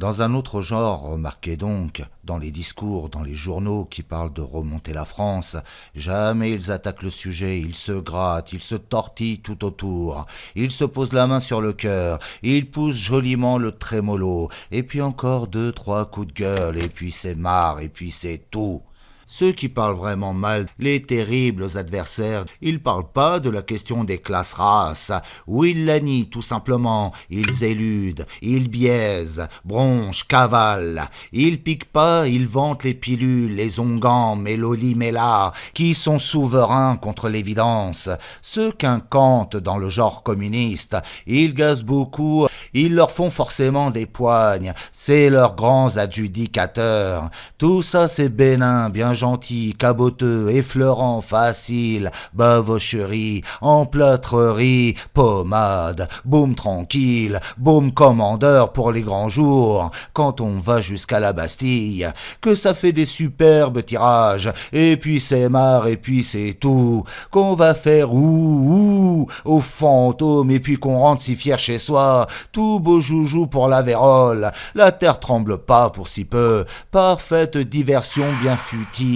Dans un autre genre, remarquez donc, dans les discours, dans les journaux qui parlent de remonter la France, jamais ils attaquent le sujet, ils se grattent, ils se tortillent tout autour, ils se posent la main sur le cœur, ils poussent joliment le trémolo, et puis encore deux, trois coups de gueule, et puis c'est marre, et puis c'est tout. Ceux qui parlent vraiment mal, les terribles adversaires, ils parlent pas de la question des classes races, ou ils la nient tout simplement, ils éludent, ils biaisent, bronchent, cavalent, ils piquent pas, ils vantent les pilules, les onguents, et l'oliméla, qui sont souverains contre l'évidence. Ceux qu'incantent dans le genre communiste, ils gazent beaucoup, ils leur font forcément des poignes, c'est leurs grands adjudicateurs. Tout ça c'est bénin, bien gentil, caboteux, effleurant, facile, bavocherie, emplâtrerie, pommade, baume tranquille, baume commandeur pour les grands jours, quand on va jusqu'à la Bastille, que ça fait des superbes tirages, et puis c'est marre, et puis c'est tout, qu'on va faire ouh aux fantômes, et puis qu'on rentre si fier chez soi, tout beau joujou pour la vérole, la terre tremble pas pour si peu, parfaite diversion bien futile,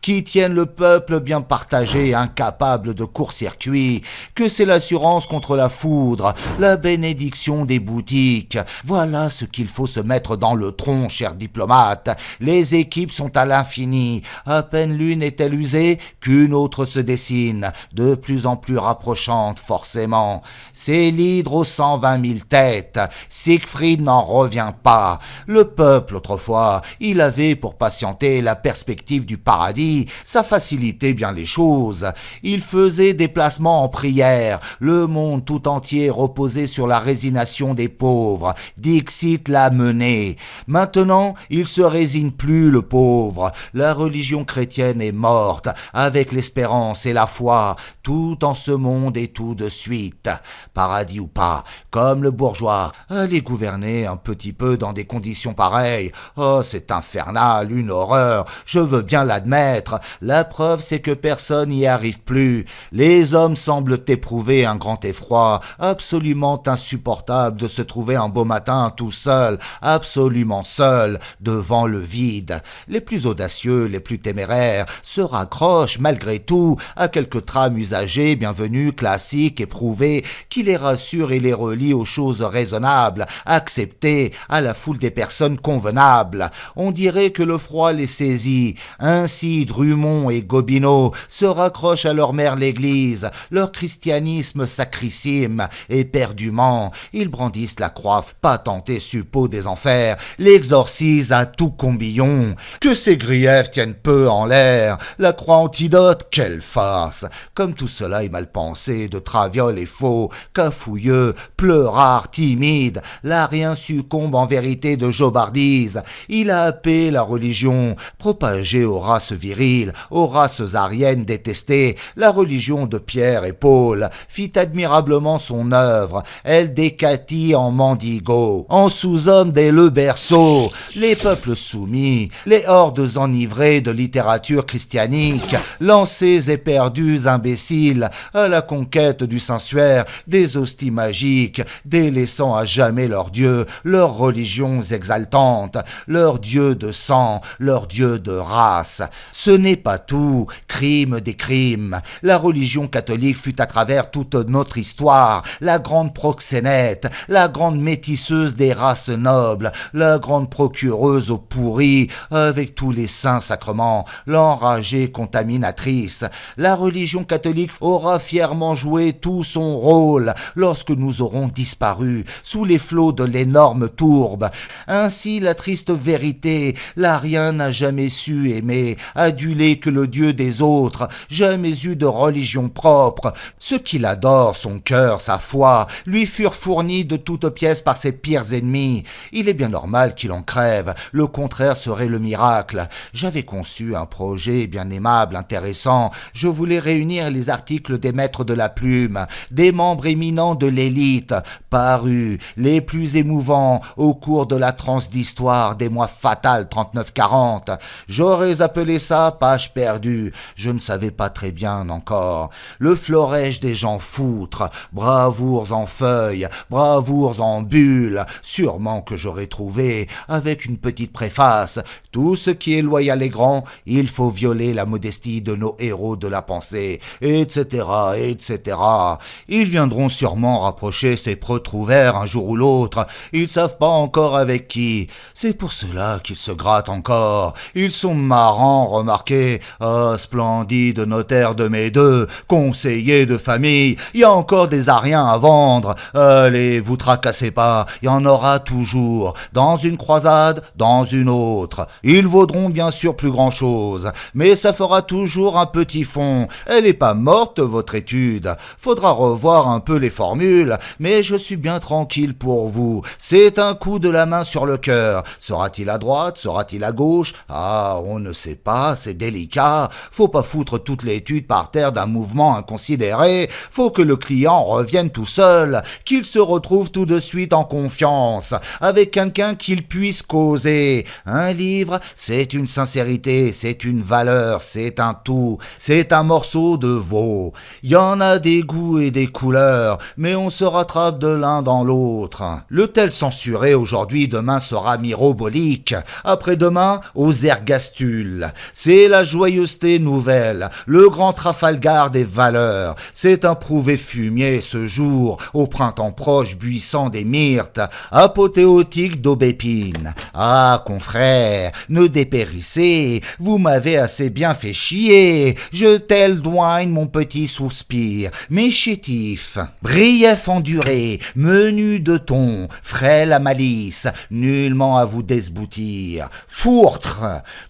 qui tiennent le peuple bien partagé, incapable de court-circuit, que c'est l'assurance contre la foudre, la bénédiction des boutiques. Voilà ce qu'il faut se mettre dans le tronc, cher diplomate. Les équipes sont à l'infini. À peine l'une est-elle usée qu'une autre se dessine, de plus en plus rapprochante, forcément. C'est l'hydre aux 120 000 têtes. Siegfried n'en revient pas. Le peuple, autrefois, il avait pour patienter la perspective du paradis, ça facilitait bien les choses. Il faisait des placements en prière, le monde tout entier reposait sur la résignation des pauvres. Dixit l'a mené. Maintenant, il se résigne plus, le pauvre. La religion chrétienne est morte, avec l'espérance et la foi, tout en ce monde et tout de suite. Paradis ou pas, comme le bourgeois, allez gouverner un petit peu dans des conditions pareilles. Oh, c'est infernal, une horreur, je veux bien l'admettre. La preuve, c'est que personne n'y arrive plus. Les hommes semblent éprouver un grand effroi, absolument insupportable de se trouver un beau matin tout seul, absolument seul, devant le vide. Les plus audacieux, les plus téméraires, se raccrochent malgré tout à quelques trames usagées, bienvenues, classiques, éprouvées, qui les rassurent et les relient aux choses raisonnables, acceptées, à la foule des personnes convenables. On dirait que le froid les saisit. Ainsi, Drummond et Gobineau se raccrochent à leur mère l'Église, leur christianisme sacrissime, éperdument. Ils brandissent la croix patente et suppôt des enfers, l'exorcisent à tout combillon. Que ces griefs tiennent peu en l'air. La croix antidote, quelle farce. Comme tout cela est mal pensé, de traviole et faux, cafouilleux, pleurard, timide, là rien succombe en vérité de jobardise. Il a happé la religion, propagé aux races viriles, aux races ariennes détestées, la religion de Pierre et Paul fit admirablement son œuvre, elle décatit en mendigo, en sous-homme dès le berceau, les peuples soumis, les hordes enivrées de littérature christianique, lancés et perdus imbéciles à la conquête du sensuaire, des hosties magiques, délaissant à jamais leurs dieux, leurs religions exaltantes, leurs dieux de sang, leurs dieux de race. Ce n'est pas tout, crime des crimes. La religion catholique fut à travers toute notre histoire la grande proxénète, la grande métisseuse des races nobles, la grande procureuse aux pourris, avec tous les saints sacrements, l'enragée contaminatrice. La religion catholique aura fièrement joué tout son rôle lorsque nous aurons disparu sous les flots de l'énorme tourbe. Ainsi la triste vérité, l'Arien n'a jamais su aimer, adulé que le Dieu des autres, jamais eu de religion propre. Ce qu'il adore, son cœur, sa foi, lui furent fournis de toutes pièces par ses pires ennemis. Il est bien normal qu'il en crève, le contraire serait le miracle. J'avais conçu un projet bien aimable, intéressant. Je voulais réunir les articles des maîtres de la plume, des membres éminents de l'élite, parus, les plus émouvants, au cours jour de la transe d'histoire des mois fatals 39-40. J'aurais appelé ça page perdue, je ne savais pas très bien encore. Le florège des gens foutres, bravoures en feuilles, bravoures en bulles, sûrement que j'aurais trouvé, avec une petite préface. Tout ce qui est loyal et grand, il faut violer la modestie de nos héros de la pensée, etc., etc. Ils viendront sûrement rapprocher ces preux-trouvères un jour ou l'autre. Ils savent pas encore avec qui. C'est pour cela qu'ils se grattent encore. Ils sont marrants, remarquez. Ah, splendide notaire de mes deux, conseiller de famille. Il y a encore des ariens à vendre. Allez, vous tracassez pas. Il y en aura toujours. Dans une croisade, dans une autre. Ils vaudront bien sûr plus grand-chose. Mais ça fera toujours un petit fond. Elle est pas morte, votre étude. Faudra revoir un peu les formules, mais je suis bien tranquille pour vous. C'est un coup de la main sur le cœur. Sera-t-il à droite? Sera-t-il à gauche? Ah, on ne sait pas, c'est délicat. Faut pas foutre toute l'étude par terre d'un mouvement inconsidéré. Faut que le client revienne tout seul, qu'il se retrouve tout de suite en confiance, avec quelqu'un qu'il puisse causer. Un livre, c'est une sincérité, c'est une valeur, c'est un tout, c'est un morceau de veau. Il y en a des goûts et des couleurs, mais on se rattrape de l'un dans l'autre. Le tel censuré aujourd'hui, demain sera mirobolique, après-demain aux ergastules. C'est la joyeuseté nouvelle, le grand Trafalgar des valeurs. C'est un prouvé fumier ce jour, au printemps proche buissant des myrtes, apothéotique d'aubépine. Ah, confrère, ne dépérissez, vous m'avez assez bien fait chier. Je tel douane mon petit soupir, mes chétifs, brief enduré, menu de ton, frêle à malice, nullement à vous desboutir. Fourtre,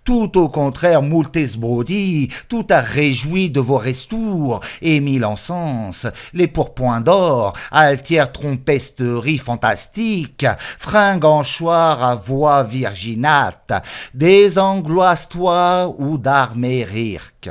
tout au contraire moult esbroudi, tout a réjoui de vos restours, et mille encens, les pourpoints d'or, altière trompesterie fantastique, fringanchoir à voix virginate, des angloistois ou d'armérirque.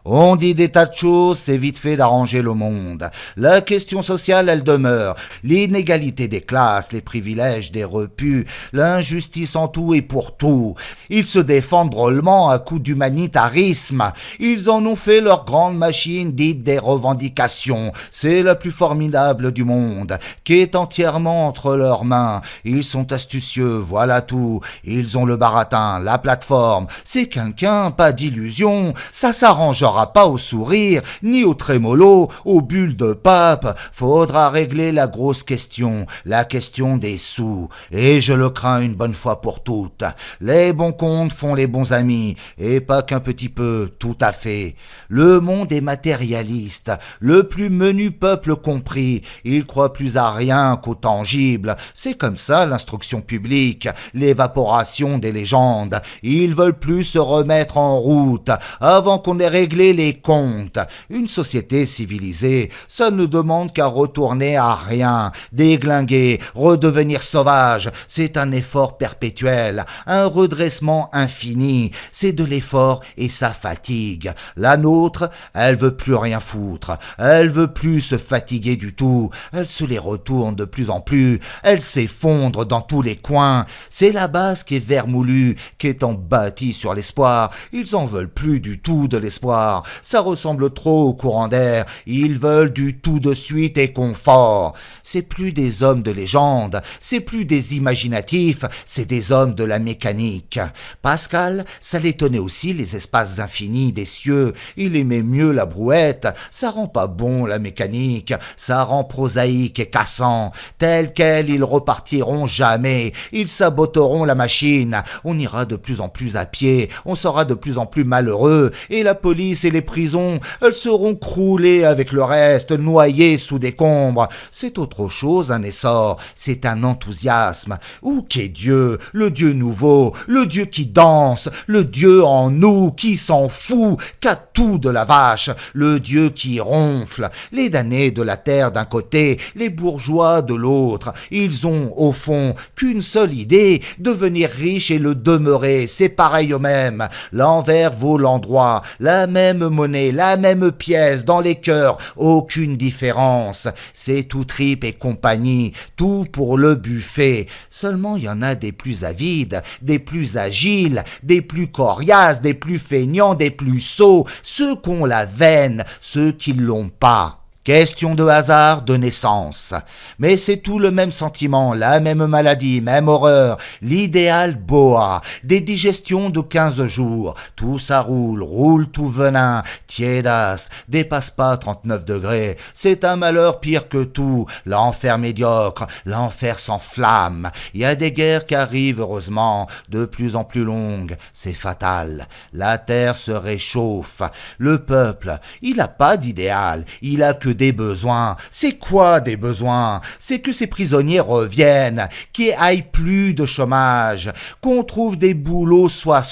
On dit des tas de choses, c'est vite fait d'arranger le monde. La question sociale, elle demeure. L'inégalité des classes, les privilèges des repus, l'injustice en tout et pour tout. Ils se défendent drôlement à coups d'humanitarisme. Ils en ont fait leur grande machine dite des revendications. C'est la plus formidable du monde, qui est entièrement entre leurs mains. Ils sont astucieux, voilà tout. Ils ont le baratin, la plateforme. C'est quelqu'un, pas d'illusion. Ça s'arrangera pas au sourire, ni au trémolo, aux bulles de pape. Faudra régler la grosse question, la question des sous. Et je le crains une bonne fois pour toutes. Les bons comptes font les bons amis, et pas qu'un petit peu, tout à fait. Le monde est matérialiste, le plus menu peuple compris. Il croit plus à rien qu'au tangible. C'est comme ça l'instruction publique, l'évaporation des légendes. Ils veulent plus se remettre en route, avant qu'on ait réglé les comptes. Une société civilisée, ça ne demande qu'à retourner à rien, déglinguer, redevenir sauvage. C'est un effort perpétuel, un redressement infini. C'est de l'effort et ça fatigue. La nôtre, elle veut plus rien foutre. Elle veut plus se fatiguer du tout. Elle se les retourne de plus en plus. Elle s'effondre dans tous les coins. C'est la base qui est vermoulue, qui est en bâtie sur l'espoir. Ils en veulent plus du tout de l'espoir. Ça ressemble trop au courant d'air. Ils veulent du tout de suite et confort. C'est plus des hommes de légende, c'est plus des imaginatifs, c'est des hommes de la mécanique. Pascal, ça l'étonnait aussi les espaces infinis des cieux. Il aimait mieux la brouette. Ça rend pas bon la mécanique. Ça rend prosaïque et cassant. Tel quel, ils repartiront jamais. Ils saboteront la machine. On ira de plus en plus à pied. On sera de plus en plus malheureux. Et la police et les prisons, elles seront croulées avec le reste, noyées sous des combres. C'est autre chose, un essor, c'est un enthousiasme. Où qu'est Dieu, le Dieu nouveau, le Dieu qui danse, le Dieu en nous, qui s'en fout, qu'a tout de la vache, le Dieu qui ronfle. Les damnés de la terre d'un côté, les bourgeois de l'autre, ils ont, au fond, qu'une seule idée, devenir riches et le demeurer, c'est pareil au même. L'envers vaut l'endroit, la même monnaie, la même pièce, dans les cœurs, aucune différence. C'est tout triple Philippe et compagnie, tout pour le buffet. Seulement il y en a des plus avides, des plus agiles, des plus coriaces, des plus feignants, des plus sots, ceux qu'ont la veine, ceux qui l'ont pas. Question de hasard, de naissance. Mais c'est tout le même sentiment, la même maladie, même horreur, l'idéal boa, des digestions de 15 jours. Tout ça roule tout venin, tiédasse, dépasse pas 39 degrés. C'est un malheur pire que tout, l'enfer médiocre, l'enfer sans flamme. Il y a des guerres qui arrivent, heureusement, de plus en plus longues. C'est fatal. La terre se réchauffe. Le peuple, il a pas d'idéal, il a que des besoins. C'est quoi des besoins? C'est que ces prisonniers reviennent, qu'il n'y aille plus de chômage, qu'on trouve des boulots soi,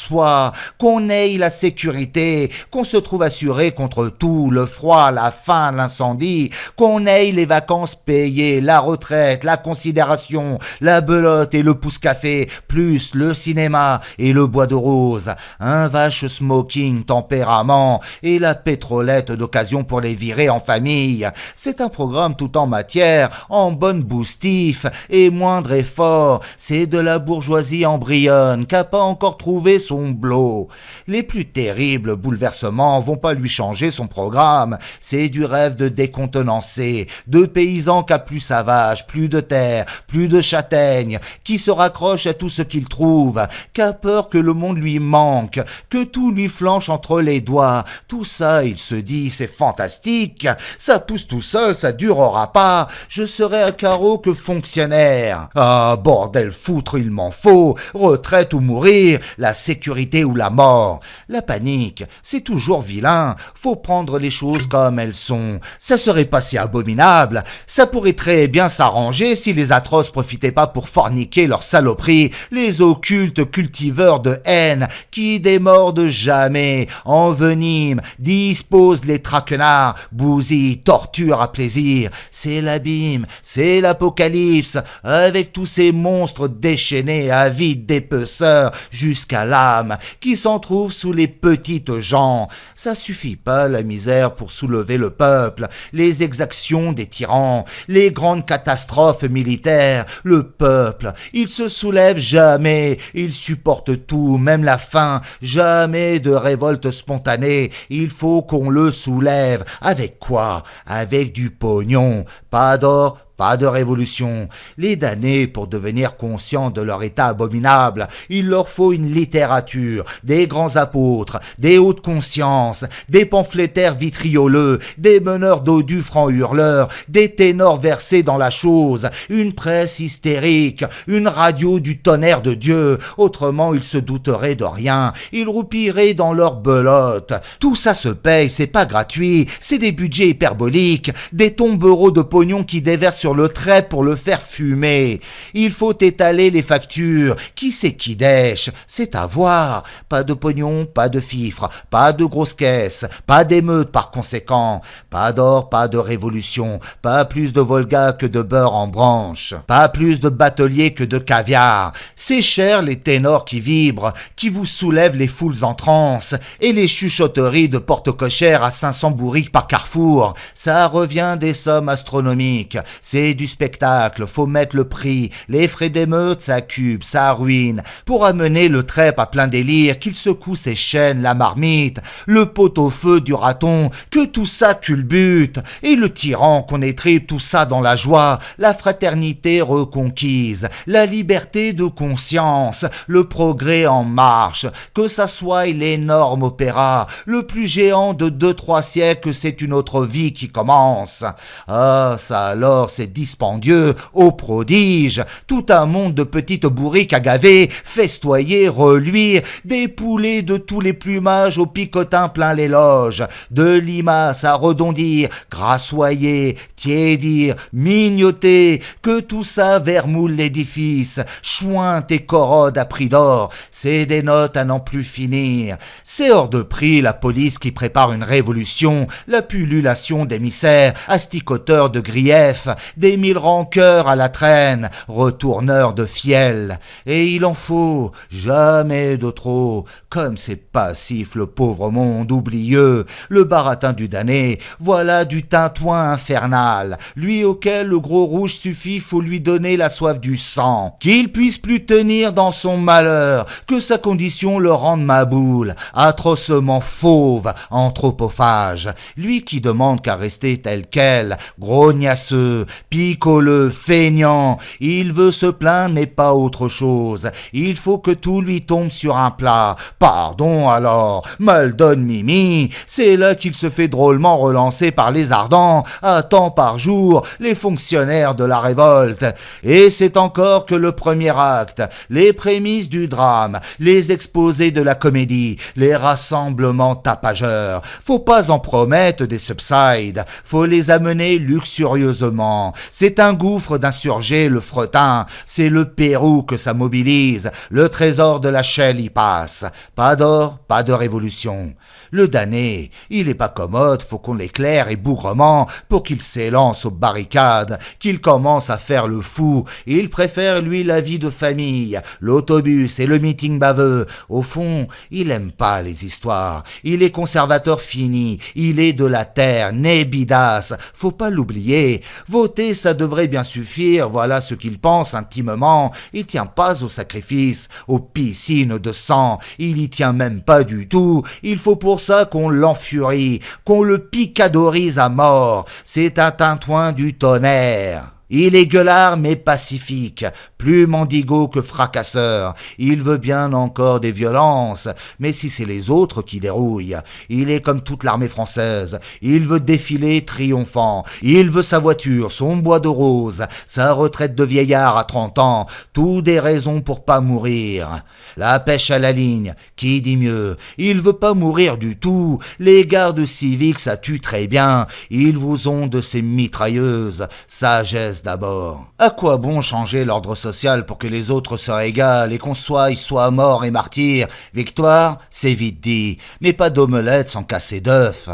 qu'on ait la sécurité, qu'on se trouve assuré contre tout, le froid, la faim, l'incendie, qu'on ait les vacances payées, la retraite, la considération, la belote et le pouce-café, plus le cinéma et le bois de rose, un vache smoking tempérament et la pétrolette d'occasion pour les virer en famille. C'est un programme tout en matière, en bonne boostif et moindre effort. C'est de la bourgeoisie embryonne qu'a pas encore trouvé son blot. Les plus terribles bouleversements vont pas lui changer son programme. C'est du rêve de décontenancé, de paysans qu'a plus savage, plus de terre, plus de châtaignes, qui se raccroche à tout ce qu'il trouve, qu'a peur que le monde lui manque, que tout lui flanche entre les doigts. Tout ça, il se dit, c'est fantastique. Ça pousse tout seul, ça durera pas. Je serai un carreau que fonctionnaire. Ah, bordel foutre, il m'en faut. Retraite ou mourir, la sécurité ou la mort. La panique, c'est toujours vilain. Faut prendre les choses comme elles sont. Ça serait pas si abominable. Ça pourrait très bien s'arranger si les atroces profitaient pas pour forniquer leurs saloperies, les occultes cultiveurs de haine qui démordent jamais, enveniment, disposent les traquenards, bousillent, torture à plaisir. C'est l'abîme, c'est l'apocalypse, avec tous ces monstres déchaînés, avides dépeceurs, jusqu'à l'âme, qui s'en trouvent sous les petites gens. Ça suffit pas, la misère, pour soulever le peuple, les exactions des tyrans, les grandes catastrophes militaires. Le peuple, il se soulève jamais, il supporte tout, même la faim, jamais de révolte spontanée. Il faut qu'on le soulève. Avec quoi? Avec du pognon, pas d'or, pas de révolution. Les damnés, pour devenir conscients de leur état abominable, il leur faut une littérature, des grands apôtres, des hautes consciences, des pamphlétaires vitrioleux, des meneurs dodus francs hurleurs, des ténors versés dans la chose, une presse hystérique, une radio du tonnerre de Dieu. Autrement, ils se douteraient de rien, ils roupiraient dans leur belote. Tout ça se paye, c'est pas gratuit, c'est des budgets hyperboliques, des tombereaux de pognon qui déversent sur le trait pour le faire fumer. Il faut étaler les factures. Qui c'est qui dèche? C'est à voir. Pas de pognon, pas de fifres, pas de grosses caisses, pas d'émeutes par conséquent, pas d'or, pas de révolution, pas plus de Volga que de beurre en branche, pas plus de batelier que de caviar. C'est cher les ténors qui vibrent, qui vous soulèvent les foules en transe, et les chuchotteries de porte-cochère à 500 bourriques par carrefour. Ça revient des sommes astronomiques. C'est du spectacle, faut mettre le prix. Les frais d'émeute, ça cube, ça ruine. Pour amener le trèpe à plein délire, qu'il secoue ses chaînes, la marmite, le pot-au-feu du raton, que tout ça culbute. Et le tyran qu'on étripe tout ça dans la joie, la fraternité reconquise, la liberté de conscience, le progrès en marche, que ça soit l'énorme opéra, le plus géant de 2-3 siècles, c'est une autre vie qui commence. Ah, ça alors, c'est dispendieux, au prodige, tout un monde de petites bourriques à gaver, festoyer, reluire, des poulets de tous les plumages au picotin plein les loges, de limaces à redondir, grassoyer, tiédir, mignoter, que tout ça vermoule l'édifice, chointe et corrode à prix d'or, c'est des notes à n'en plus finir. C'est hors de prix la police qui prépare une révolution, la pullulation d'émissaires, asticoteurs de griefs, des 1000 rancœurs à la traîne, retourneurs de fiel. Et il en faut jamais de trop, comme c'est passif le pauvre monde oublieux, le baratin du damné, voilà du tintouin infernal, lui auquel le gros rouge suffit, faut lui donner la soif du sang, qu'il puisse plus tenir dans son malheur, que sa condition le rende maboule, atrocement fauve, anthropophage, lui qui demande qu'à rester tel quel, grognasseux, picoleux, feignant, il veut se plaindre mais pas autre chose, il faut que tout lui tombe sur un plat, pardon alors, mal donne Mimi, c'est là qu'il se fait drôlement relancer par les ardents, à temps par jour, les fonctionnaires de la révolte, et c'est encore que le premier acte, les prémices du drame, les exposés de la comédie, les rassemblements tapageurs, faut pas en promettre des subsides, faut les amener luxurieusement, c'est un gouffre d'insurgés le fretin, c'est le Pérou que ça mobilise, le trésor de la Chelle y passe, pas d'or, pas de révolution. Le damné, il est pas commode, faut qu'on l'éclaire et bougrement pour qu'il s'élance aux barricades, qu'il commence à faire le fou. Il préfère, lui, la vie de famille, l'autobus et le meeting baveux. Au fond, il aime pas les histoires. Il est conservateur fini, il est de la terre, né bidasse. Faut pas l'oublier. Voter, ça devrait bien suffire, voilà ce qu'il pense intimement. Il tient pas au sacrifice, aux piscines de sang. Il y tient même pas du tout. Il faut pour ça qu'on l'enfurie, qu'on le picadorise à mort. C'est un tintouin du tonnerre. Il est gueulard mais pacifique, plus mendigo que fracasseur. Il veut bien encore des violences, mais si c'est les autres qui dérouillent, il est comme toute l'armée française. Il veut défiler triomphant. Il veut sa voiture, son bois de rose, sa retraite de vieillard à 30 ans. Tout des raisons pour pas mourir. La pêche à la ligne, qui dit mieux? Il veut pas mourir du tout. Les gardes civiques, ça tue très bien. Ils vous ont de ces mitrailleuses. Sagesse d'abord. À quoi bon changer l'ordre social pour que les autres se régalent et qu'on soit mort et martyr? Victoire, c'est vite dit, mais pas d'omelette sans casser d'œufs.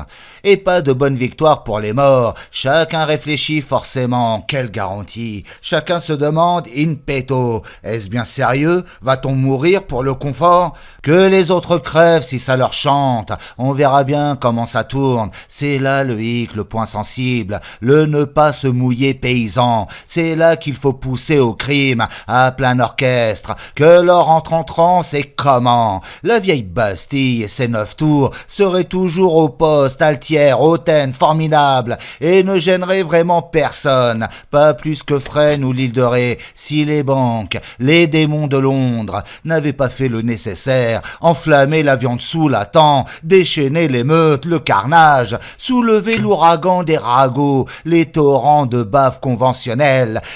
Et pas de bonne victoire pour les morts. Chacun réfléchit forcément, quelle garantie? Chacun se demande in petto, est-ce bien sérieux? Va-t-on mourir pour le confort? Que les autres crèvent si ça leur chante. On verra bien comment ça tourne. C'est là le hic, le point sensible, le ne pas se mouiller paysan. C'est là qu'il faut pousser au crime, à plein orchestre, que l'or entre en transe et comment? La vieille Bastille et ses 9 tours seraient toujours au poste, altière, hautaine, formidable, et ne gêneraient vraiment personne, pas plus que Fresnes ou l'île de Ré, si les banques, les démons de Londres, n'avaient pas fait le nécessaire, enflammé la viande saoule à temps, déchaîné l'émeute, le carnage, soulevé l'ouragan des ragots, les torrents de bave conventionnels,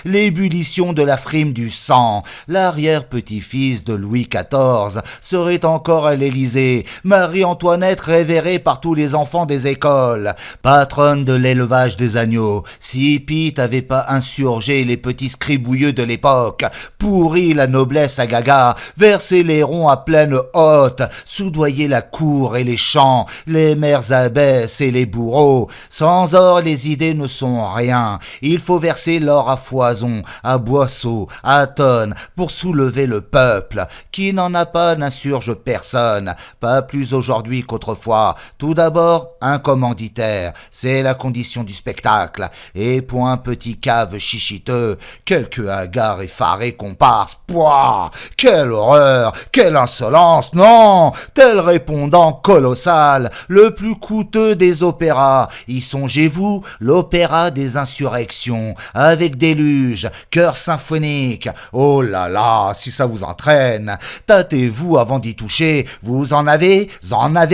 l'ébullition de la frime du sang. L'arrière-petit-fils de Louis XIV serait encore à l'Élysée, Marie-Antoinette révérée par tous les enfants des écoles, patronne de l'élevage des agneaux, si Pitt avait pas insurgé les petits scribouilleux de l'époque, pourri la noblesse à gaga, versé les ronds à pleine hotte, soudoyé la cour et les champs, les mères abbesses et les bourreaux. Sans or, les idées ne sont rien. Il faut verser l'or à foison, à boisseau, à tonnes, pour soulever le peuple. Qui n'en a pas n'insurge personne, pas plus aujourd'hui qu'autrefois. Tout d'abord, un commanditaire, c'est la condition du spectacle. Et pour un petit cave chichiteux, quelques hagards effarés comparses, pouah! Quelle horreur! Quelle insolence! Non! Tel répondant colossal, le plus coûteux des opéras. Y songez-vous, l'opéra des insurrections, avec déluge, chœur symphonique. Oh là là, si ça vous entraîne, tâtez-vous avant d'y toucher. Vous en avez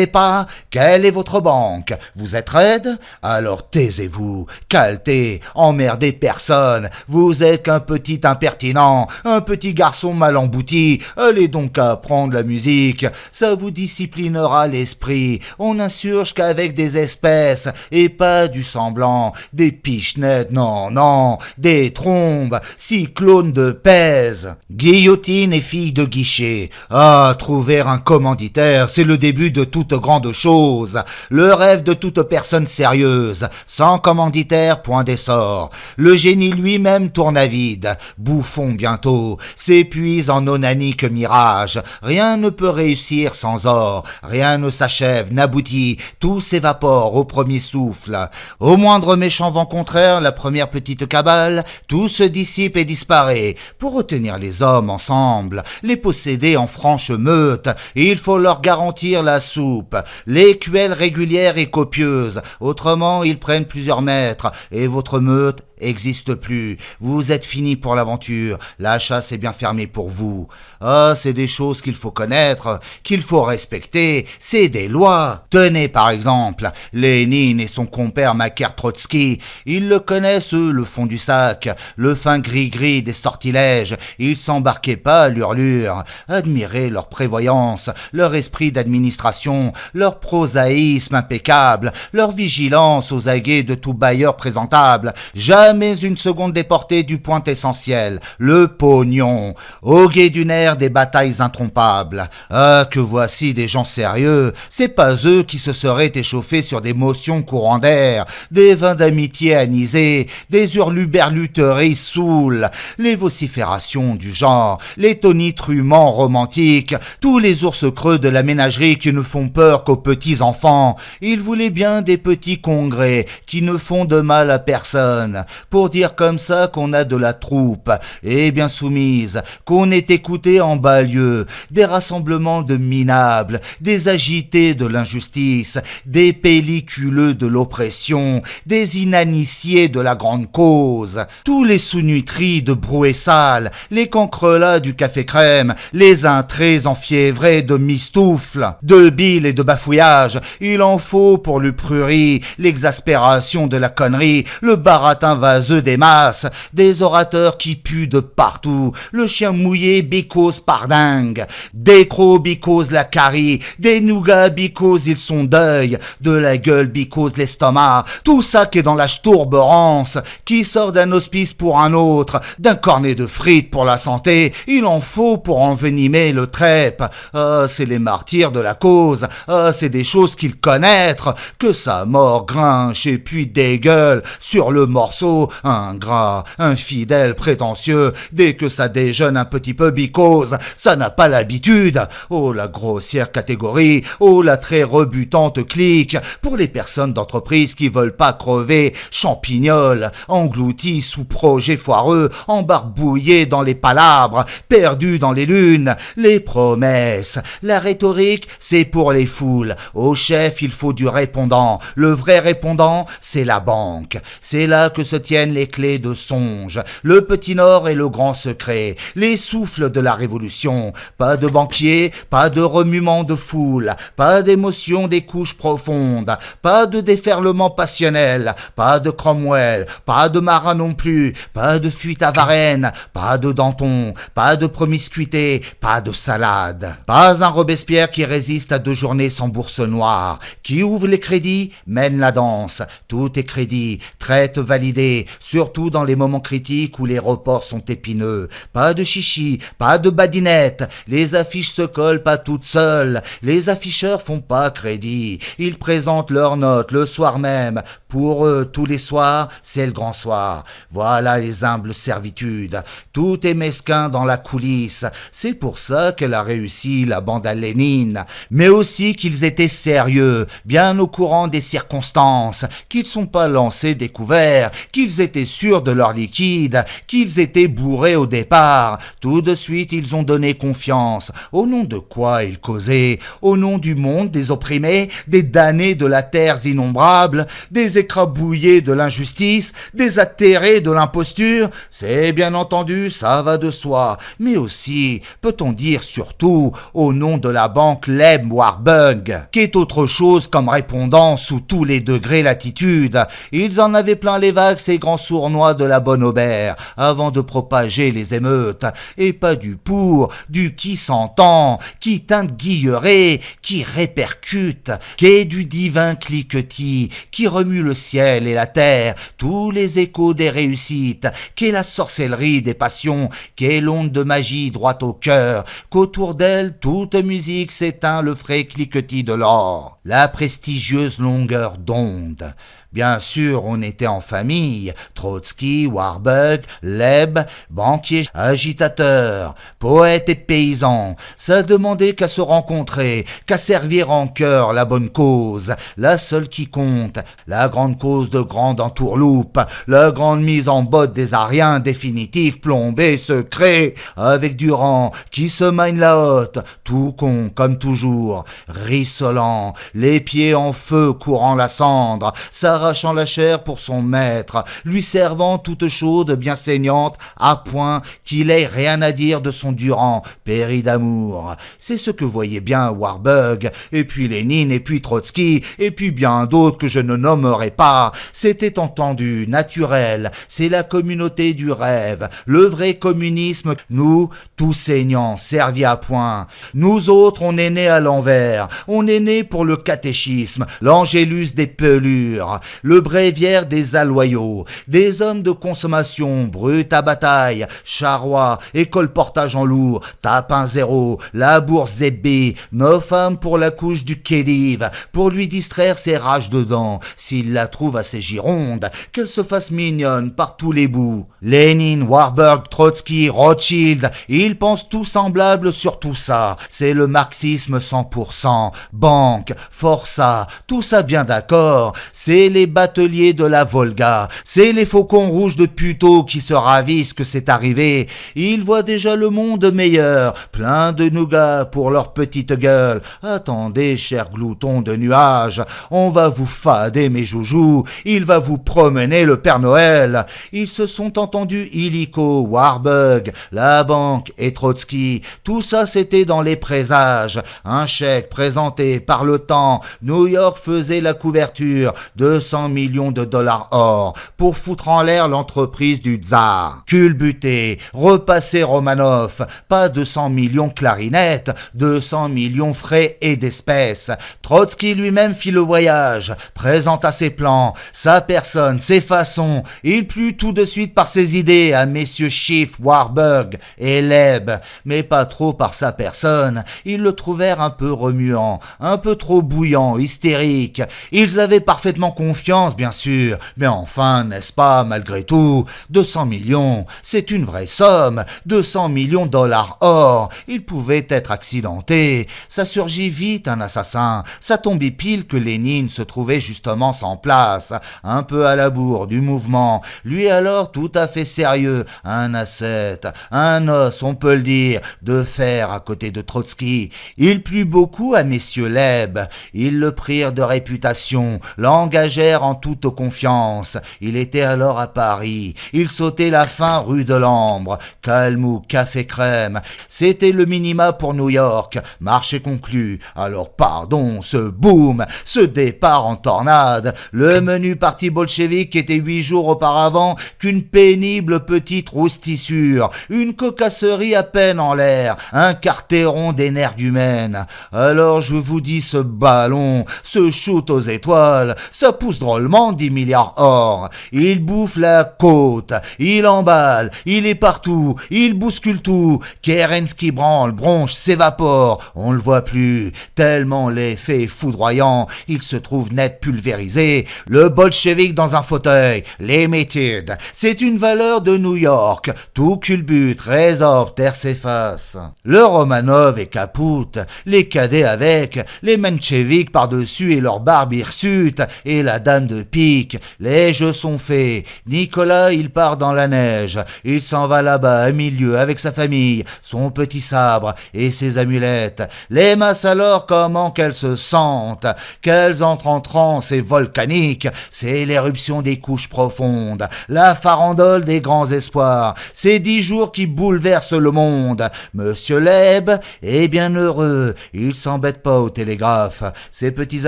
pas? Quelle est votre banque? Vous êtes raide? Alors taisez-vous, caletez, emmerdez personne. Vous êtes qu'un petit impertinent, un petit garçon mal embouti. Allez donc apprendre la musique, ça vous disciplinera l'esprit. On n'insurge qu'avec des espèces et pas du semblant, des pichenettes, non, non. vent, des trombes, cyclones de pèse, guillotine et filles de guichet. Ah, trouver un commanditaire, c'est le début de toute grande chose, le rêve de toute personne sérieuse. Sans commanditaire, point d'essor. Le génie lui-même tourne à vide, bouffon bientôt, s'épuise en onanique mirage. Rien ne peut réussir sans or, rien ne s'achève, n'aboutit, tout s'évapore au premier souffle. Au moindre méchant vent contraire, la première petite cabale, tout se dissipe et disparaît. Pour retenir les hommes ensemble, les posséder en franche meute, il faut leur garantir la soupe, l'écuelle régulière et copieuse, autrement ils prennent plusieurs mètres, et votre meute existe plus, vous êtes fini pour l'aventure, la chasse est bien fermée pour vous. Ah, c'est des choses qu'il faut connaître, qu'il faut respecter, c'est des lois. Tenez par exemple, Lénine et son compère Makar Trotsky, ils le connaissent eux, le fond du sac, le fin gris-gris des sortilèges, ils s'embarquaient pas à l'hurlure, admirez leur prévoyance, leur esprit d'administration, leur prosaïsme impeccable, leur vigilance aux aguets de tout bailleur présentable, jamais une seconde déportée du point essentiel, le pognon, au guet du nerf des batailles intrompables. Ah, que voici des gens sérieux, c'est pas eux qui se seraient échauffés sur des motions courant d'air, des vins d'amitié anisés, des hurluberluteries saoules, les vociférations du genre, les tonitruements romantiques, tous les ours creux de la ménagerie qui ne font peur qu'aux petits enfants. Ils voulaient bien des petits congrès qui ne font de mal à personne, pour dire comme ça qu'on a de la troupe, et bien soumise, qu'on est écouté en bas-lieu, des rassemblements de minables, des agités de l'injustice, des pelliculeux de l'oppression, des initiés de la grande cause, tous les sous-nutris de brouet sale, les cancrelats du café-crème, les intrés enfiévrés de mistoufles, de bile et de bafouillage, il en faut pour le prurit, l'exaspération de la connerie, le baratin vaseux des masses, des orateurs qui puent de partout, le chien mouillé bicose par dingue, des crocs bicose la carie, des nougats bicose ils sont deuil, de la gueule bicose l'estomac, tout ça qui est dans la stourberance, qui sort d'un hospice pour un autre, d'un cornet de frites pour la santé, il en faut pour envenimer le trèpe. Ah, c'est les martyrs de la cause, ah, c'est des choses qu'ils connaissent, que sa mort grinche et puis dégueule sur le morceau, ingrat, infidèle, prétentieux, dès que ça déjeune un petit peu bicose, ça n'a pas l'habitude. Oh, la grossière catégorie, oh, la très rebutante clique, pour les personnes d'entreprise qui veulent pas crever, champignolent, engloutis sous projets foireux, embarbouillés dans les palabres, perdus dans les lunes, les promesses. La rhétorique, c'est pour les foules. Au chef, il faut du répondant. Le vrai répondant, c'est la banque. C'est là que se tiennent les clés de songe, le petit nord et le grand secret, les souffles de la révolution. Pas de banquier, pas de remuement de foule, pas d'émotion des couches profondes, pas de déferlement passionnel, pas de Cromwell, pas de Marat non plus, pas de fuite à Varennes, pas de Danton, pas de promiscuité, pas de salade, pas un Robespierre qui résiste à 2 journées sans bourse noire, qui ouvre les crédits, mène la danse, tout est crédit, traite validée, surtout dans les moments critiques où les reports sont épineux, pas de chichi, pas de badinette, les affiches se collent pas toutes seules, les afficheurs font pas crédit, ils présentent leurs notes le soir même, pour eux tous les soirs c'est le grand soir, voilà les humbles servitudes, tout est mesquin dans la coulisse, c'est pour ça qu'elle a réussi la bande à Lénine, mais aussi qu'ils étaient sérieux, bien au courant des circonstances, qu'ils sont pas lancés découverts, qu'ils étaient sûrs de leur liquide, qu'ils étaient bourrés au départ, tout de suite ils ont donné confiance, au nom de quoi ils causaient, au nom du monde des opprimés, des damnés de la terre innombrable, des écrabouillés de l'injustice, des atterrés de l'imposture, c'est bien entendu, ça va de soi, mais aussi, peut-on dire surtout, au nom de la banque Leb Warburg, qui est autre chose comme répondant sous tous les degrés latitude. Ils en avaient plein les vagues ces grands sournois de la bonne aubert, avant de propager les émeutes, et pas du pour, du qui s'entend, qui teinte guilleret, qui répercute, qu'est du divin cliquetis, qui remue le ciel et la terre, tous les échos des réussites, qu'est la sorcellerie des passions, qu'est l'onde de magie droite au cœur, qu'autour d'elle toute musique s'éteint le frais cliquetis de l'or, la prestigieuse longueur d'onde. Bien sûr, on était en famille, Trotsky, Warburg, Leb, banquiers, agitateurs, poètes et paysans. Ça demandait qu'à se rencontrer, qu'à servir en cœur la bonne cause, la seule qui compte, la grande cause de grande entourloupe, la grande mise en botte des Ariens définitifs, plombés, secrets, avec Durand qui se magne la hotte, tout con comme toujours, rissolant, les pieds en feu courant la cendre, s'arrachant la chair pour son maître, lui servant toute chaude, bien saignante, à point qu'il ait rien à dire de son Durand, péri d'amour. C'est ce que voyait bien Warburg, et puis Lénine, et puis Trotsky, et puis bien d'autres que je ne nommerai pas. C'était entendu, naturel, c'est la communauté du rêve, le vrai communisme, nous, tous saignants, servis à point. Nous autres, on est nés à l'envers, on est nés pour le catéchisme, l'angélus des pelures, le bréviaire des alloyaux, des hommes de consommation, brut à bataille, charroi, et colportage en lourd, tapin zéro, la bourse zébé, nos femmes pour la couche du Khedive, pour lui distraire ses rages de dents, s'il la trouve assez gironde, qu'elle se fasse mignonne par tous les bouts. Lénine, Warburg, Trotsky, Rothschild, ils pensent tout semblable sur tout ça, c'est le marxisme 100%, banque, forçat, tout ça bien d'accord, c'est les bateliers de la Volga, c'est les faucons rouges de Puteaux qui se ravissent que c'est arrivé, ils voient déjà le monde meilleur, plein de nougat pour leur petite gueule. Attendez, chers gloutons de nuages, on va vous fader mes joujoux, il va vous promener le Père Noël. Ils se sont entendus illico, Warburg, la banque et Trotsky, tout ça c'était dans les présages, un chèque présenté par le temps, New York faisait la couverture, 200 millions de dollars or, pour foutre en l'air l'entreprise du tsar. Culbuté, repasser Romanov, pas 200 millions clarinettes, 200 millions frais et d'espèces. Trotsky lui-même fit le voyage, présenta ses plans, sa personne, ses façons, il plut tout de suite par ses idées à messieurs Schiff, Warburg et Leb, mais pas trop par sa personne, ils le trouvèrent un peu remuant, un peu trop bouillant, hystérique, ils avaient parfaitement confiance bien sûr, mais enfin, n'est-ce pas, malgré tout, 200 millions, c'est une vraie somme, 200 millions de dollars or, il pouvait être accidenté, ça surgit vite un assassin, ça tombait pile que Lénine se trouvait justement sans place, un peu à la bourre du mouvement, lui alors tout à fait sérieux, un ascète, un os, on peut le dire, de fer à côté de Trotsky. Il plut beaucoup à messieurs Leb, ils le prirent de réputation, l'engagèrent en toute confiance, il était alors à Paris, il sautait la fin rue de l'Ambre, Calmou, café crème, c'était le minima pour New York, marché conclu, alors pardon, ce boom, ce départ en tornade, le menu parti bolchevique était 8 jours auparavant qu'une pénible petite roustissure, une cocasserie à peine en l'air, un carteron d'énergumène. Alors je vous dis, ce ballon, ce shoot aux étoiles, ça pousse drôlement 10 milliards or, il bouffe la côte, il emballe, il est partout, il bouscule tout, Kerensky branle, bronche, s'évapore, on le voit plus, tellement l'effet est foudroyant, il se trouve net pulvérisé, le bolchevique dans un fauteuil, limited, c'est une valeur de New York, tout culbute, résorbe, terre s'efface. Le Romanov est capoute, les cadets avec, les mencheviks par-dessus et leur barbe hirsute, et la dame de pique, les jeux sont faits, Nicolas il part dans la neige, il s'en va là-bas à milieu avec sa famille, son petit sabre et ses amulettes, les masses alors comment qu'elles se sentent, qu'elles entrent en transe et volcanique, c'est l'éruption des couches profondes, la farandole des grands espoirs, ces 10 jours qui bouleversent le monde. Monsieur Leb est bien heureux, il s'embête pas au télégraphe, ses petits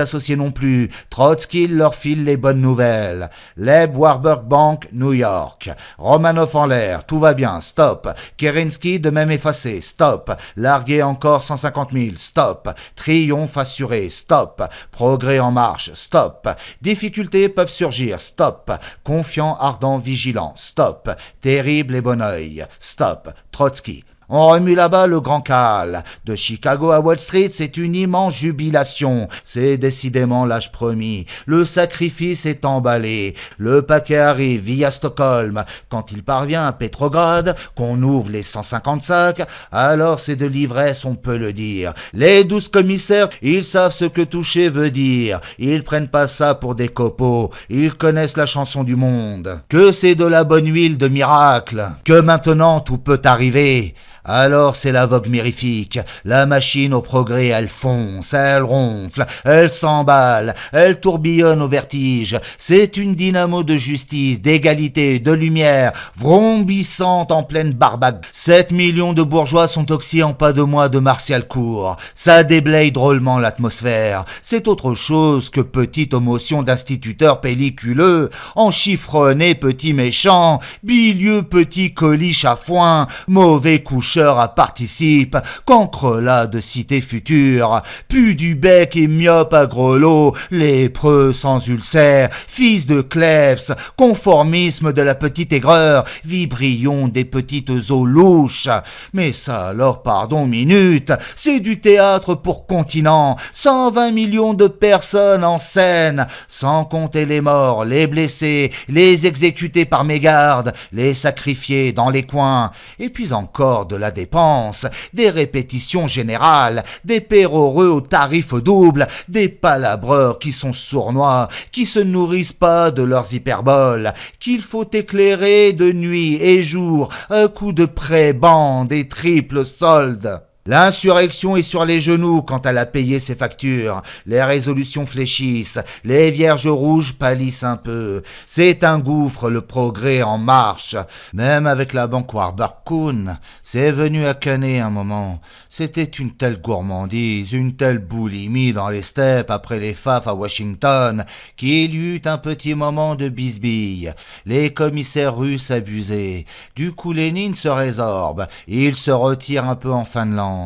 associés non plus, Trotsky leur fit file les bonnes nouvelles. Leb Warburg Bank, New York. Romanov en l'air, tout va bien, stop. Kerensky de même effacé, stop. Largué encore 150 000, stop. Triomphe assuré, stop. Progrès en marche, stop. Difficultés peuvent surgir, stop. Confiant, ardent, vigilant, stop. Terrible et bon oeil, stop. Trotsky. On remue là-bas le grand cal. De Chicago à Wall Street, c'est une immense jubilation. C'est décidément l'âge promis. Le sacrifice est emballé. Le paquet arrive via Stockholm. Quand il parvient à Petrograd, qu'on ouvre les 150 sacs, alors c'est de l'ivresse, on peut le dire. Les 12 commissaires, ils savent ce que toucher veut dire. Ils prennent pas ça pour des copeaux. Ils connaissent la chanson du monde. Que c'est de la bonne huile de miracle. Que maintenant tout peut arriver. Alors c'est la vogue mirifique, la machine au progrès elle fonce, elle ronfle, elle s'emballe, elle tourbillonne au vertige, c'est une dynamo de justice, d'égalité, de lumière, vrombissante en pleine barbaque. 7 millions de bourgeois sont oxydés en pas de mois de martial cour, ça déblaye drôlement l'atmosphère, c'est autre chose que petite motion d'instituteurs pelliculeux, enchiffronnés petits méchants, bilieux petits coliches à foin, mauvais coucheurs à participe, cancrelat de cité future, pu du bec et myope à grelot, lépreux sans ulcère, fils de Klebs, conformisme de la petite aigreur, vibrion des petites eaux louches. Mais ça alors, pardon, minute, c'est du théâtre pour continent, 120 millions de personnes en scène, sans compter les morts, les blessés, les exécutés par mégarde, les sacrifiés dans les coins, et puis encore de la dépense, des répétitions générales, des péroreux au tarif double, des palabreurs qui sont sournois, qui se nourrissent pas de leurs hyperboles, qu'il faut éclairer de nuit et jour, un coup de pré-bande et triple solde. L'insurrection est sur les genoux quand elle a payé ses factures. Les résolutions fléchissent, les vierges rouges pâlissent un peu. C'est un gouffre, le progrès en marche. Même avec la banque Warburg-Kuhn, c'est venu à canner un moment. C'était une telle gourmandise, une telle boulimie dans les steppes après les faf à Washington, qu'il y eut un petit moment de bisbille. Les commissaires russes abusaient. Du coup, Lénine se résorbe. Il se retire un peu en Finlande.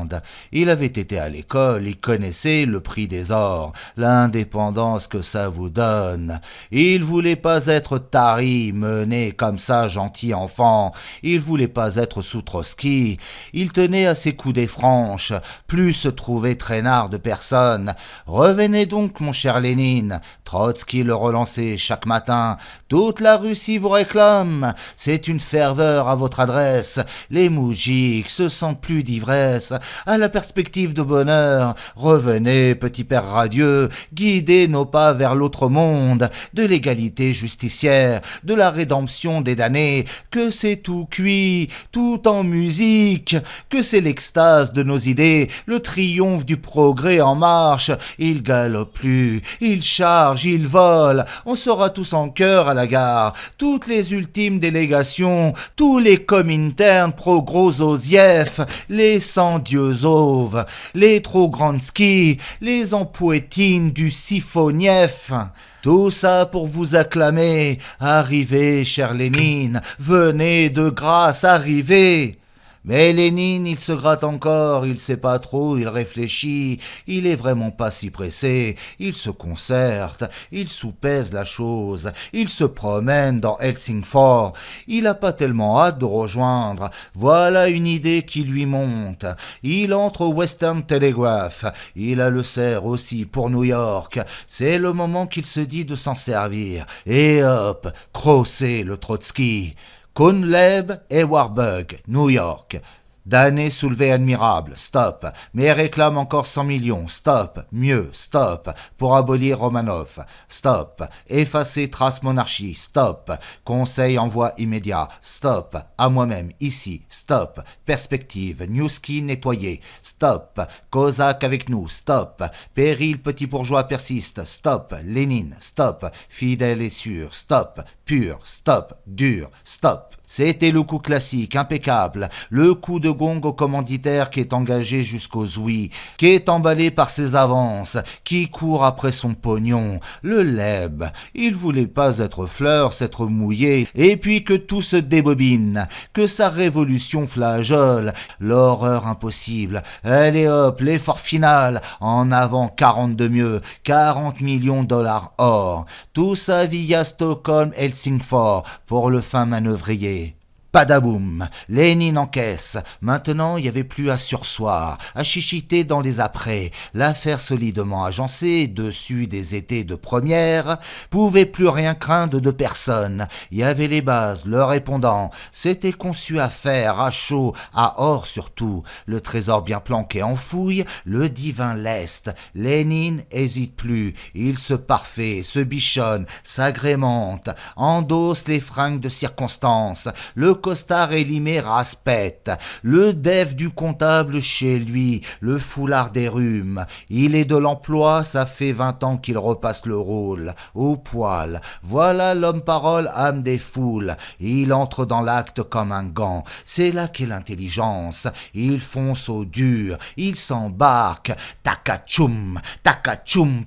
Il avait été à l'école, il connaissait le prix des ors, l'indépendance que ça vous donne. Il voulait pas être tari, mené comme ça, gentil enfant. Il voulait pas être sous Trotsky. Il tenait à ses coudées franches, plus se trouvait traînard de personne. Revenez donc, mon cher Lénine. Trotsky le relançait chaque matin. Toute la Russie vous réclame. C'est une ferveur à votre adresse. Les moujiks se sentent plus d'ivresse. À la perspective de bonheur, revenez, petit père radieux, guidez nos pas vers l'autre monde, de l'égalité justicière, de la rédemption des damnés, que c'est tout cuit, tout en musique, que c'est l'extase de nos idées, le triomphe du progrès en marche. Il galope plus, il charge, il vole, on sera tous en chœur à la gare, toutes les ultimes délégations, tous les Comintern pro-Grozoziev, les 100 dieux auves, les trop grandes skis, les empouettines du Sifoniev. Tout ça pour vous acclamer. Arrivez, cher Lénine, venez de grâce, arrivez. Mais Lénine, il se gratte encore, il sait pas trop, il réfléchit, il est vraiment pas si pressé, il se concerte, il soupèse la chose, il se promène dans Helsingfors, il a pas tellement hâte de rejoindre, voilà une idée qui lui monte, il entre au Western Telegraph, il a le cerf aussi pour New York, c'est le moment qu'il se dit de s'en servir, et hop, crosser le Trotsky. Kuhn, Leb et Warburg, New York. Damné soulevé admirable, stop. Mais réclame encore 100 millions, stop. Mieux, stop. Pour abolir Romanov, stop. Effacer trace monarchie, stop. Conseil envoi immédiat, stop. À moi-même, ici, stop. Perspective, Newski nettoyé, stop. Cosaque avec nous, stop. Péril petit bourgeois persiste, stop. Lénine, stop. Fidèle et sûr, stop. pur, stop, dur, stop. C'était le coup classique, impeccable, le coup de gong au commanditaire qui est engagé jusqu'aux ouïes, qui est emballé par ses avances, qui court après son pognon, le leb. Il voulait pas être fleur, s'être mouillé, et puis que tout se débobine, que sa révolution flageole, l'horreur impossible. Allez hop, l'effort final, en avant 40 de mieux, 40 millions dollars or. Tout ça via Stockholm-Helsingfors pour le fin manœuvrier. Padaboum, Lénine encaisse. Maintenant, il n'y avait plus à sursoir, à chichiter dans les apprêts. L'affaire solidement agencée, dessus des étés de première, pouvait plus rien craindre de personne. Il y avait les bases, le répondant. C'était conçu à faire, à chaud, à or surtout. Le trésor bien planqué en fouille, le divin lest. Lénine hésite plus. Il se parfait, se bichonne, s'agrémente, endosse les fringues de circonstance. Le costard élimé raspète, le dev du comptable chez lui, le foulard des rhumes. Il est de l'emploi, ça fait 20 ans qu'il repasse le rôle, au poil. Voilà l'homme-parole, âme des foules. Il entre dans l'acte comme un gant. C'est là qu'est l'intelligence. Il fonce au dur, il s'embarque. Takatchoum,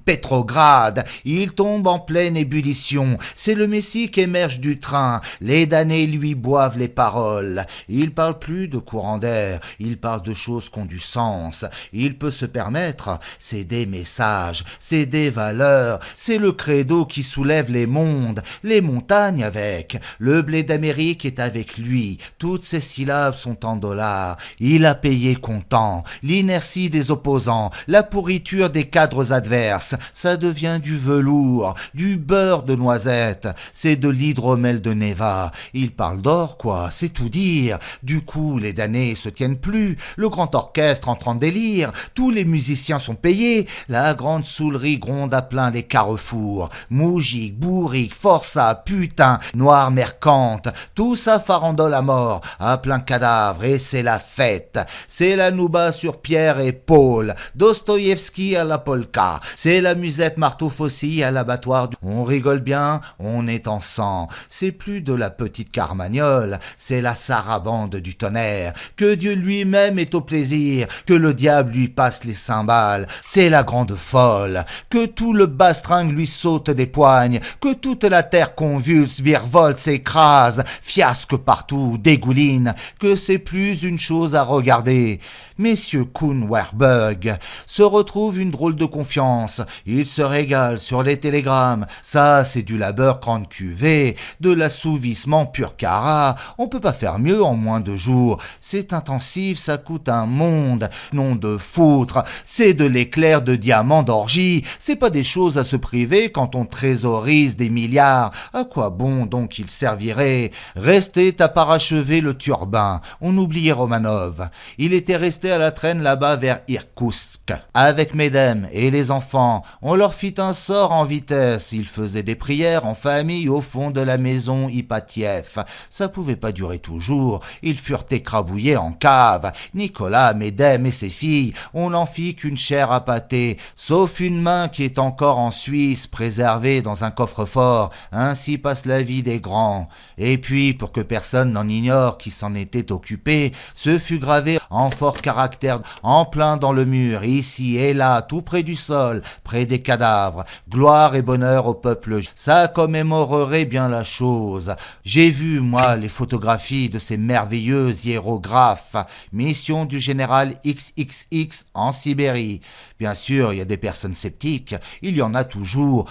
Pétrograd. Il tombe en pleine ébullition. C'est le Messie qui émerge du train. Les damnés lui boivent les paroles. Il parle plus de courant d'air, il parle de choses qui ont du sens. Il peut se permettre, c'est des messages, c'est des valeurs, c'est le credo qui soulève les mondes, les montagnes avec. Le blé d'Amérique est avec lui, toutes ses syllabes sont en dollars. Il a payé comptant, l'inertie des opposants, la pourriture des cadres adverses, ça devient du velours, du beurre de noisette, c'est de l'hydromel de Neva. Il parle d'or, quoi. C'est tout dire. Du coup, les damnés se tiennent plus. Le grand orchestre entre en délire. Tous les musiciens sont payés. La grande soulerie gronde à plein les carrefours. Moujik, bourrique, forçat, putain, noir mercante. Tout ça farandole à mort, à plein cadavre. Et c'est la fête. C'est la nouba sur Pierre et Paul. Dostoïevski à la polka. C'est la musette marteau faucille à l'abattoir. On rigole bien, on est en sang. C'est plus de la petite carmagnole. C'est la sarabande du tonnerre, que Dieu lui-même est au plaisir, que le diable lui passe les cymbales, c'est la grande folle, que tout le bastringue lui saute des poignes, que toute la terre convulse, virevolte, s'écrase, fiasque partout, dégouline, que c'est plus une chose à regarder. Messieurs Kuhn Warburg se retrouvent une drôle de confiance, ils se régalent sur les télégrammes, ça c'est du labeur grande cuvée, de l'assouvissement pur cara. On peut pas faire mieux en moins de jours. C'est intensif, ça coûte un monde. Nom de foutre, c'est de l'éclair de diamant d'orgie. C'est pas des choses à se priver quand on trésorise des milliards. À quoi bon donc il servirait? Restait à parachever le turbin. On oubliait Romanov. Il était resté à la traîne là-bas vers Irkoutsk. Avec Mesdames et les enfants, on leur fit un sort en vitesse. Ils faisaient des prières en famille au fond de la maison Ipatiev. Ça pouvait pas durer toujours, ils furent écrabouillés en cave. Nicolas, Mesdames et ses filles, on n'en fit qu'une chair à pâté, sauf une main qui est encore en Suisse, préservée dans un coffre-fort. Ainsi passe la vie des grands. Et puis, pour que personne n'en ignore qui s'en était occupé, ce fut gravé en fort caractère, en plein dans le mur, ici et là, tout près du sol, près des cadavres. Gloire et bonheur au peuple. Ça commémorerait bien la chose. J'ai vu, moi, les photographies de ces merveilleux hiérographes. Mission du général XXX en Sibérie. Bien sûr, il y a des personnes sceptiques. Il y en a toujours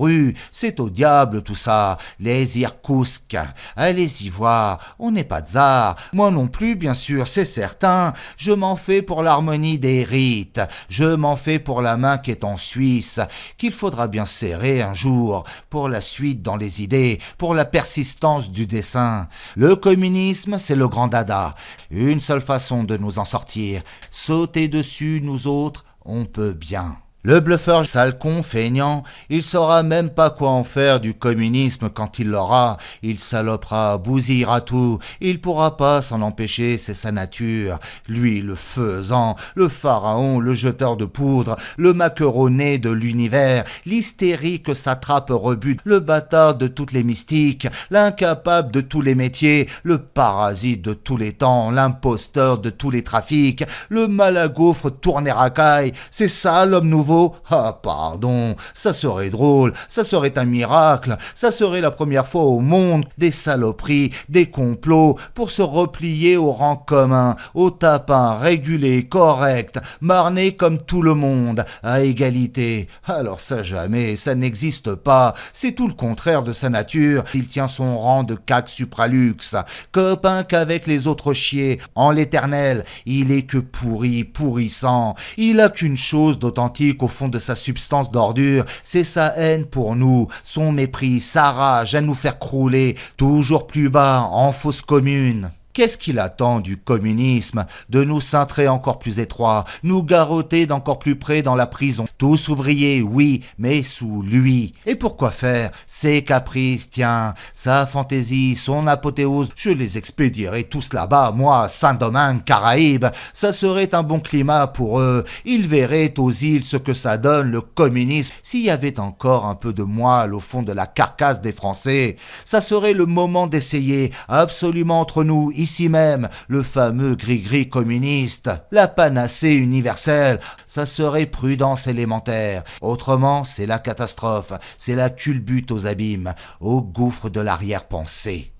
eu. C'est au diable tout ça. Les Irkoutsk. Allez-y voir. On n'est pas de tsar. Moi non plus, bien sûr, c'est certain. Je m'en fais pour l'harmonie des rites. Je m'en fais pour la main qui est en Suisse, qu'il faudra bien serrer un jour, pour la suite dans les idées, pour la persistance du dessein. Le communisme, c'est le grand dada. Une seule façon de nous en sortir. Sauter dessus, nous autres, on peut bien. Le bluffeur sale con feignant, il saura même pas quoi en faire du communisme quand il l'aura. Il salopera, bousillera tout, il pourra pas s'en empêcher, c'est sa nature. Lui, le faisant, le pharaon, le jeteur de poudre, le maquereau-né de l'univers, l'hystérique satrape rebute, le bâtard de toutes les mystiques, l'incapable de tous les métiers, le parasite de tous les temps, l'imposteur de tous les trafics, le malagaufre tourné racaille, c'est ça l'homme nouveau. Ah pardon, ça serait drôle, ça serait un miracle, ça serait la première fois au monde des saloperies, des complots pour se replier au rang commun, au tapin, régulé, correct, marné comme tout le monde, à égalité. Alors ça jamais, ça n'existe pas, c'est tout le contraire de sa nature, il tient son rang de cac supraluxe, copain qu'avec les autres chiers, en l'éternel, il est que pourri, pourrissant, il a qu'une chose d'authentique au fond de sa substance d'ordure, c'est sa haine pour nous, son mépris, sa rage à nous faire crouler toujours plus bas en fosse commune. Qu'est-ce qu'il attend du communisme? De nous cintrer encore plus étroits, nous garrotter d'encore plus près dans la prison. Tous ouvriers, oui, mais sous lui. Et pourquoi faire? Ses caprices, tiens, sa fantaisie, son apothéose, je les expédierai tous là-bas, moi, Saint-Domingue, Caraïbes. Ça serait un bon climat pour eux. Ils verraient aux îles ce que ça donne, le communisme. S'il y avait encore un peu de moelle au fond de la carcasse des Français, ça serait le moment d'essayer, absolument entre nous, ici même, le fameux gris-gris communiste, la panacée universelle, ça serait prudence élémentaire. Autrement, c'est la catastrophe, c'est la culbute aux abîmes, au gouffre de l'arrière-pensée.